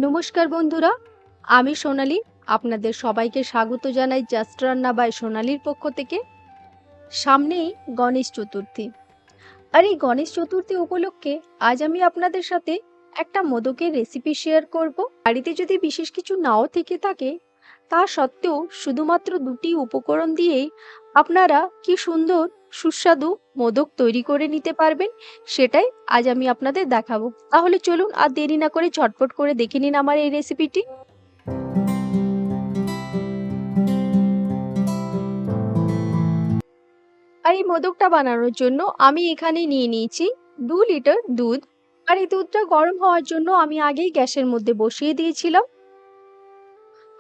নমস্কার বন্ধুরা, আমি সোনালী। আপনাদের সবাইকে স্বাগত জানাই জাস্ট রান্না বাই সোনালীর পক্ষ থেকে। সামনেই গণেশ চতুর্থী, আর এই গণেশ চতুর্থী উপলক্ষে আজ আমি আপনাদের সাথে একটা মোদকের রেসিপি শেয়ার করব। বাড়িতে যদি বিশেষ কিছু নাও থেকে থাকে, তা সত্ত্বেও শুধুমাত্র দুটি উপকরণ দিয়েই আপনারা কি সুন্দর সুস্বাদু মোদক তৈরি করে নিতে পারবেন, সেটাই আজ আমি আপনাদের দেখাবো। তাহলে চলুন আর দেরি না করে ঝটপট করে দেখে নিন আমার এই রেসিপিটি। আর এই মোদকটা বানানোর জন্য আমি এখানে নিয়ে নিয়েছি 2 লিটার দুধ। আর এই দুধটা গরম হওয়ার জন্য আমি আগেই গ্যাসের মধ্যে বসিয়ে দিয়েছিলাম।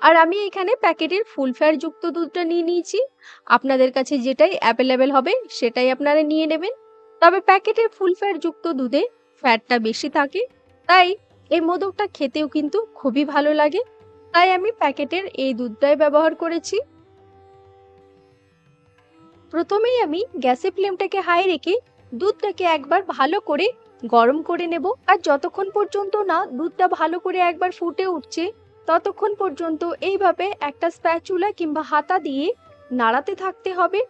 আর আমি এখানে প্যাকেটের ফুল ফ্যাট যুক্ত দুধটা নিয়ে নিয়েছি। আপনাদের কাছে যেটাই অ্যাভেলেবেল হবে সেটাই আপনারা নিয়ে নেবেন। তবে প্যাকেটের ফুল ফ্যাট যুক্ত দুধে ফ্যাটটা বেশি থাকে, তাই এই মোদকটা খেতেও কিন্তু খুবই ভালো লাগে। তাই আমি প্যাকেটের এই দুধটাই ব্যবহার করেছি। প্রথমেই আমি গ্যাসের ফ্লেমটাকে হাই রেখে দুধটাকে একবার ভালো করে গরম করে নেব। আর যতক্ষণ পর্যন্ত না দুধটা ভালো করে একবার ফুটে উঠছে, ততক্ষণ পর্যন্ত এইভাবে একটা স্প্যাচুলা কিংবা হাতা দিয়ে নাড়াতে থাকতে হবে।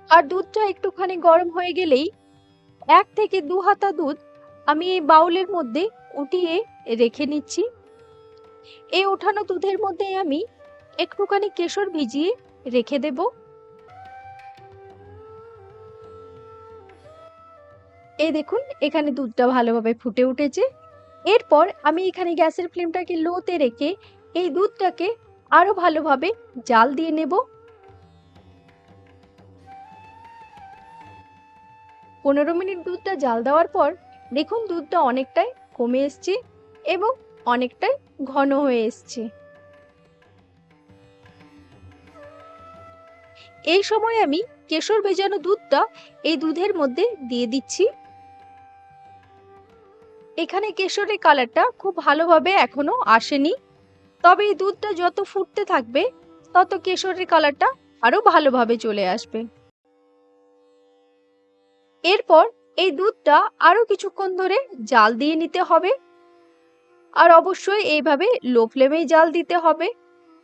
আর দুধটা একটুখানি গরম হয়ে গেলেই 1 থেকে 2 হাতা দুধ আমি এই বাউলের মধ্যে উঠিয়ে রেখে নিচ্ছি। এই ওঠানো দুধের মধ্যে আমি একটুখানি কেশর ভিজিয়ে রেখে দেব। এই দেখুন, এখানে দুধটা ভালোভাবে ফুটে উঠেছে। এরপর আমি এখানে গ্যাসের ফ্লেমটাকে লোতে রেখে এই দুধটাকে আরো ভালোভাবে জাল দিয়ে নেব। 15 মিনিট দুধটা জাল দেওয়ার পর দেখুন দুধটা অনেকটাই কমে এসছে এবং অনেকটাই ঘন হয়ে এসছে। এই সময় আমি কেশর ভেজানো দুধটা এই দুধের মধ্যে দিয়ে দিচ্ছি। এখানে কেশরের কালারটা খুব ভালোভাবে এখনো আসেনি, তবে এই দুধটা যত ফুটতে থাকবে তত কেশরের কালারটা আরো ভালোভাবে চলে আসবে। এরপর এই দুধটা আরো কিছুক্ষণ ধরে জাল দিয়ে নিতে হবে। আর অবশ্যই এইভাবে লো ফ্লেমেই জাল দিতে হবে,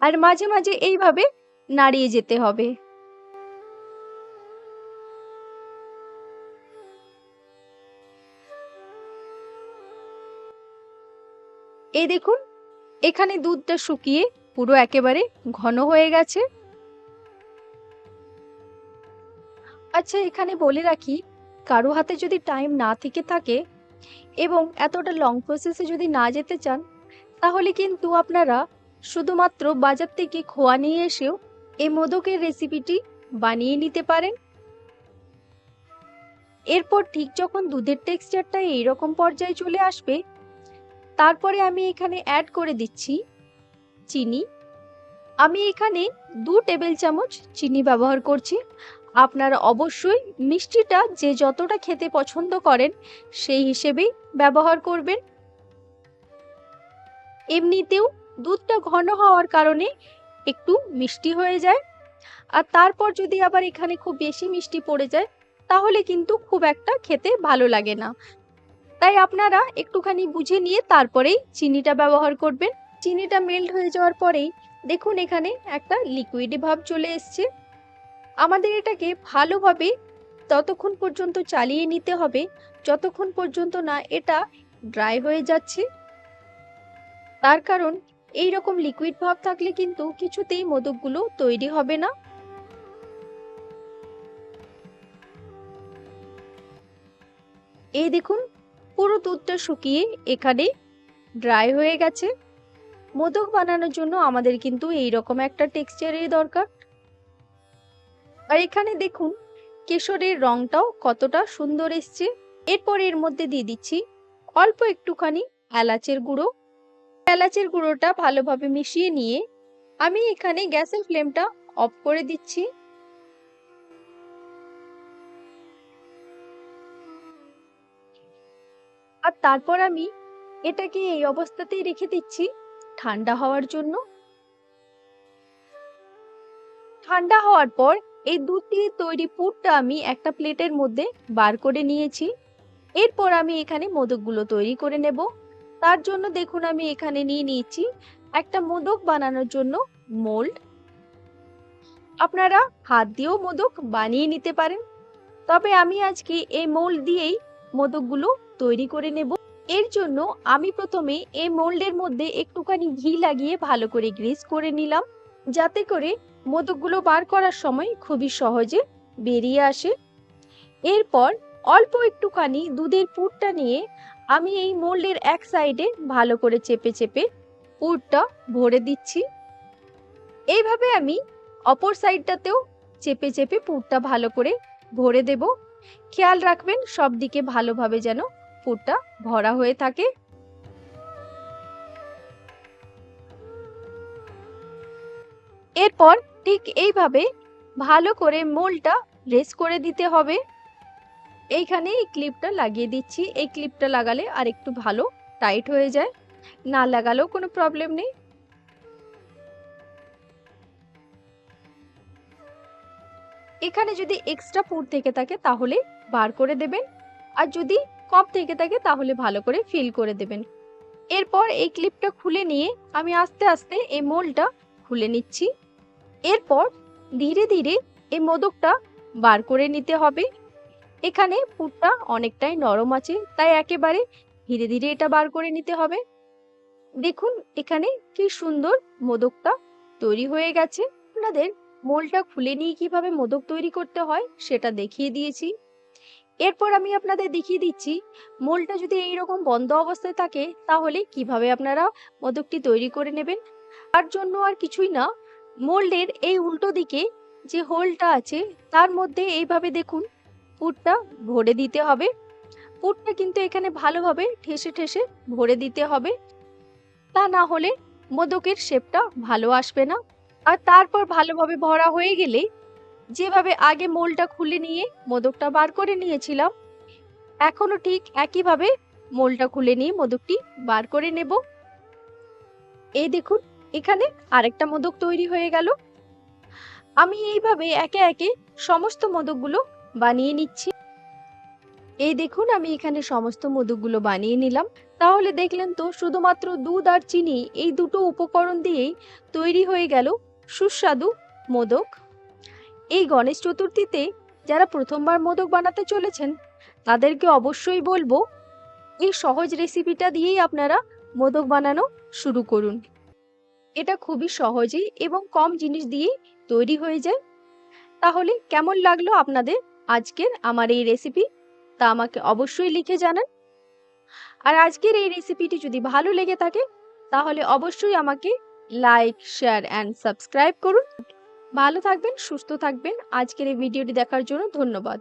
আর মাঝে মাঝে এইভাবে নাড়িয়ে যেতে হবে। এই দেখুন, এখানে দুধটা শুকিয়ে পুরো একেবারে ঘন হয়ে গেছে। আচ্ছা, এখানে বলে রাখি, কারো হাতে যদি টাইম না থেকে থাকে এবং এতটা লং প্রসেসে যদি না যেতে চান, তাহলে কিন্তু আপনারা শুধুমাত্র বাজার থেকে খোয়া নিয়ে এসেও এই মোদকের রেসিপিটি বানিয়ে নিতে পারেন। এরপর ঠিক যখন দুধের টেক্সচারটা এইরকম পর্যায়ে চলে আসবে, তারপরে আমি এখানে অ্যাড করে দিচ্ছি চিনি। আমি এখানে 2 টেবিল চামচ চিনি ব্যবহার করছি। আপনারা অবশ্যই মিষ্টিটা যে যতটা খেতে পছন্দ করেন সেই হিসেবেই ব্যবহার করবেন। এমনিতেও দুধটা ঘন হওয়ার কারণে একটু মিষ্টি হয়ে যায়, আর তারপর যদি আবার এখানে খুব বেশি মিষ্টি পড়ে যায় তাহলে কিন্তু খুব একটা খেতে ভালো লাগে না। তাই আপনারা একটুখানি বুঝে নিয়ে তারপরেই চিনিটা ব্যবহার করবেন। চিনিটা মেল্ট হয়ে যাওয়ার পরেই দেখুন এখানে একটা লিকুইড ভাব চলে এসছে। আমাদের এটাকে ভালোভাবে ততক্ষণ পর্যন্ত চালিয়ে নিতে হবে যতক্ষণ পর্যন্ত না এটা ড্রাই হয়ে যাচ্ছে। তার কারণ এই রকম লিকুইড ভাব থাকলে কিন্তু কিছুতেই মোদকগুলো তৈরি হবে না। এই দেখুন, পুরো দুধটা শুকিয়ে এখানে ড্রাই হয়ে গেছে। মোদক বানানোর জন্য আমাদের কিন্তু এই রকম একটা টেক্সচারের দরকার। আর এখানে দেখুন কেশরের রংটাও কতটা সুন্দর এসছে। এরপর এর মধ্যে দিয়ে দিচ্ছি অল্প একটুখানি এলাচের গুঁড়ো। এলাচের গুঁড়োটা ভালোভাবে মিশিয়ে নিয়ে আমি এখানে গ্যাসের ফ্লেমটা অফ করে দিচ্ছি। আর তারপর আমি এটাকে এই অবস্থাতেই রেখে দিচ্ছি ঠান্ডা হওয়ার জন্য। ঠান্ডা হওয়ার পর এই দুধ দিয়ে তৈরি পুরটা আমি একটা প্লেটের মধ্যে বার করে নিয়েছি। এরপর আমি এখানে মোদকগুলো তৈরি করে নেব। তার জন্য দেখুন আমি এখানে নিয়ে নিয়েছি একটা মোদক বানানোর জন্য মোল্ড। আপনারা হাত দিয়েও মোদক বানিয়ে নিতে পারেন, তবে আমি আজকে এই মোল্ড দিয়েই মোদকগুলো তৈরি করে নেব। এর জন্য আমি প্রথমে এই মোল্ডের মধ্যে একটুখানি ঘি লাগিয়ে ভালো করে গ্রিস করে নিলাম, যাতে করে মোদকগুলো বার করার সময় খুবই সহজে বেরিয়ে আসে। এরপর অল্প একটুখানি দুধের পুরটা নিয়ে আমি এই মোল্ডের এক সাইডে ভালো করে চেপে চেপে পুরটা ভরে দিচ্ছি। এইভাবে আমি অপর সাইডটাতেও চেপে চেপে পুরটা ভালো করে ভরে দেব। খেয়াল রাখবেন সব দিকে ভালোভাবে যেন পুরটা ভরা হয়ে থাকে। এরপর ঠিক এইভাবে ভালো করে মোল্ডটা রেস্ট করে দিতে হবে। এইখানে এই ক্লিপটা লাগিয়ে দিচ্ছি, এই ক্লিপটা লাগালে আর একটু ভালো টাইট হয়ে যায়, না লাগালেও কোনো প্রবলেম নেই। এখানে যদি এক্সট্রা পুর থেকে থাকে তাহলে বার করে দেবেন, আর যদি কম থেকে থাকে তাহলে ভালো করে ফিল করে দেবেন। এরপর এই ক্লিপটা খুলে নিয়ে আমি আস্তে আস্তে এই মোল্ডটা খুলে নিচ্ছি। এরপর ধীরে ধীরে এই মোদকটা বার করে নিতে হবে। এখানে পুরটা অনেকটাই নরম আছে, তাই একেবারে ধীরে ধীরে এটা বার করে নিতে হবে। দেখুন এখানে কি সুন্দর মোদকটা তৈরি হয়ে গেছে। আপনাদের মোল্ডটা খুলে নিয়ে কিভাবে মোদক তৈরি করতে হয় সেটা দেখিয়ে দিয়েছি। এরপর আমি আপনাদের দেখিয়ে দিচ্ছি মোল্ডটা যদি এইরকম বন্ধ অবস্থায় থাকে তাহলে কিভাবে আপনারা মোদকটি তৈরি করে নেবেন। তার জন্য আর কিছুই না, মোল্ডের এই উল্টো দিকে যে হোলটা আছে তার মধ্যে এইভাবে দেখুন পুরটা ভরে দিতে হবে। পুরটা কিন্তু এখানে ভালোভাবে ঠেসে ঠেসে ভরে দিতে হবে, তা না হলে মোদকের শেপটা ভালো আসবে না। আর তারপর ভালোভাবে ভরা হয়ে গেলে যেভাবে আগে মোল্ডটা খুলে নিয়ে মোদকটা বার করে নিয়েছিলাম, এখনো ঠিক একইভাবে মোল্ডটা খুলে নিয়ে মোদকটি বার করে নেব। এই দেখুন এখানে আরেকটা মোদক তৈরি হয়ে গেল। আমি এইভাবে একে একে সমস্ত মোদকগুলো বানিয়ে নিচ্ছি। এই দেখুন আমি এখানে সমস্ত মোদকগুলো বানিয়ে নিলাম। তাহলে দেখলেন তো, শুধুমাত্র দুধ আর চিনি এই দুটো উপকরণ দিয়েই তৈরি হয়ে গেল সুস্বাদু মোদক। এই গণেশ চতুর্থীতে যারা প্রথমবার মোদক বানাতে চলেছেন তাদেরকে অবশ্যই বলবো এই সহজ রেসিপিটা দিয়েই আপনারা মোদক বানানো শুরু করুন। এটা খুবই সহজেই এবং কম জিনিস দিয়েই তৈরি হয়ে যায়। তাহলে কেমন লাগলো আপনাদের আজকের আমার এই রেসিপি, তা আমাকে অবশ্যই লিখে জানান। আর আজকের এই রেসিপিটি যদি ভালো লেগে থাকে তাহলে অবশ্যই আমাকে লাইক, শেয়ার অ্যান্ড সাবস্ক্রাইব করুন। ভালো থাকবেন, সুস্থ থাকবেন। আজকের এই ভিডিওটি দেখার জন্য ধন্যবাদ।